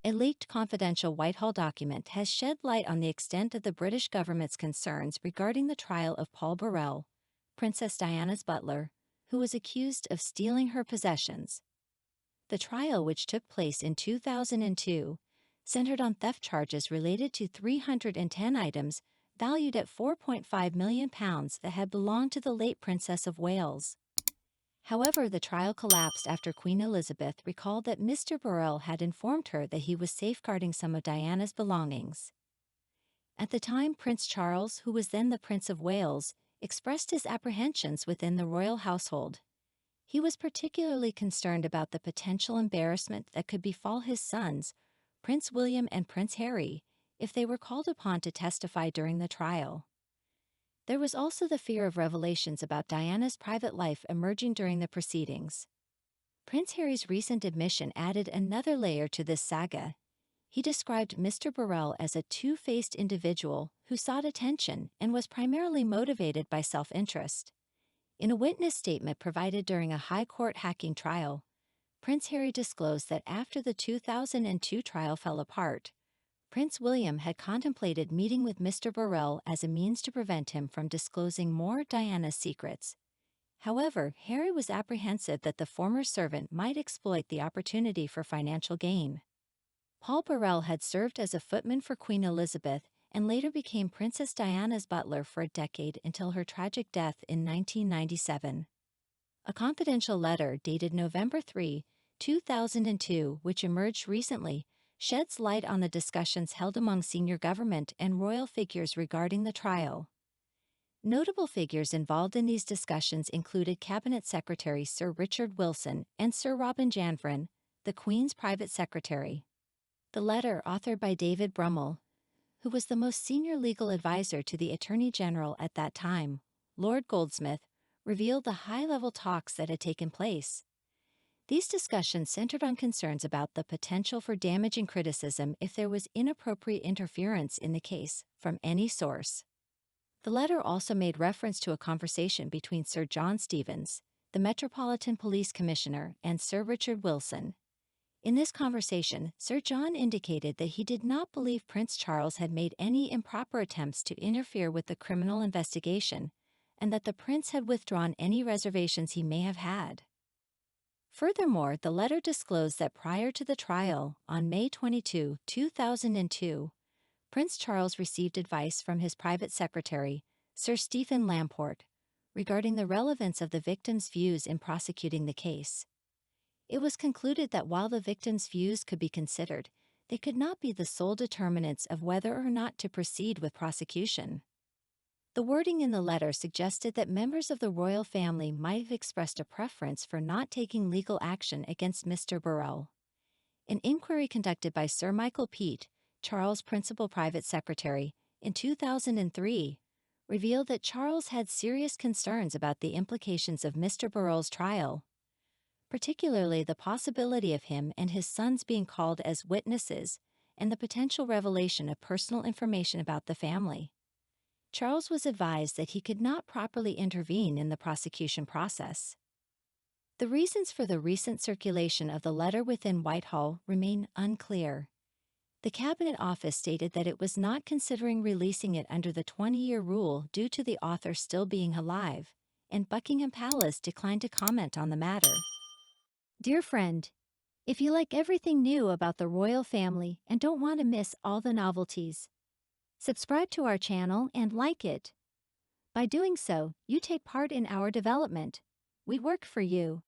A leaked confidential Whitehall document has shed light on the extent of the British government's concerns regarding the trial of Paul Burrell, Princess Diana's butler, who was accused of stealing her possessions. The trial, which took place in 2002, centered on theft charges related to 310 items valued at £4.5 million that had belonged to the late Princess of Wales. However, the trial collapsed after Queen Elizabeth recalled that Mr. Burrell had informed her that he was safeguarding some of Diana's belongings. At the time, Prince Charles, who was then the Prince of Wales, expressed his apprehensions within the royal household. He was particularly concerned about the potential embarrassment that could befall his sons, Prince William and Prince Harry, if they were called upon to testify during the trial. There was also the fear of revelations about Diana's private life emerging during the proceedings. Prince Harry's recent admission added another layer to this saga. He described Mr. Burrell as a two-faced individual who sought attention and was primarily motivated by self-interest. In a witness statement provided during a High Court hacking trial, Prince Harry disclosed that after the 2002 trial fell apart, Prince William had contemplated meeting with Mr. Burrell as a means to prevent him from disclosing more Diana's secrets. However, Harry was apprehensive that the former servant might exploit the opportunity for financial gain. Paul Burrell had served as a footman for Queen Elizabeth and later became Princess Diana's butler for a decade until her tragic death in 1997. A confidential letter dated November 3, 2002, which emerged recently, sheds light on the discussions held among senior government and royal figures regarding the trial. Notable figures involved in these discussions included Cabinet Secretary Sir Richard Wilson and Sir Robin Janvrin, the Queen's private secretary. The letter, authored by David Brummel, who was the most senior legal advisor to the Attorney General at that time, Lord Goldsmith, revealed the high-level talks that had taken place. These discussions centered on concerns about the potential for damaging criticism if there was inappropriate interference in the case from any source. The letter also made reference to a conversation between Sir John Stevens, the Metropolitan Police Commissioner, and Sir Richard Wilson. In this conversation, Sir John indicated that he did not believe Prince Charles had made any improper attempts to interfere with the criminal investigation, and that the prince had withdrawn any reservations he may have had. Furthermore, the letter disclosed that prior to the trial, on May 22, 2002, Prince Charles received advice from his private secretary, Sir Stephen Lamport, regarding the relevance of the victim's views in prosecuting the case. It was concluded that while the victim's views could be considered, they could not be the sole determinants of whether or not to proceed with prosecution. The wording in the letter suggested that members of the royal family might have expressed a preference for not taking legal action against Mr. Burrell. An inquiry conducted by Sir Michael Peet, Charles' principal private secretary, in 2003, revealed that Charles had serious concerns about the implications of Mr. Burrell's trial, particularly the possibility of him and his sons being called as witnesses and the potential revelation of personal information about the family. Charles was advised that he could not properly intervene in the prosecution process. The reasons for the recent circulation of the letter within Whitehall remain unclear. The Cabinet Office stated that it was not considering releasing it under the 20-year rule due to the author still being alive, and Buckingham Palace declined to comment on the matter. Dear friend, if you like everything new about the royal family and don't want to miss all the novelties, subscribe to our channel and like it. By doing so, you take part in our development. We work for you.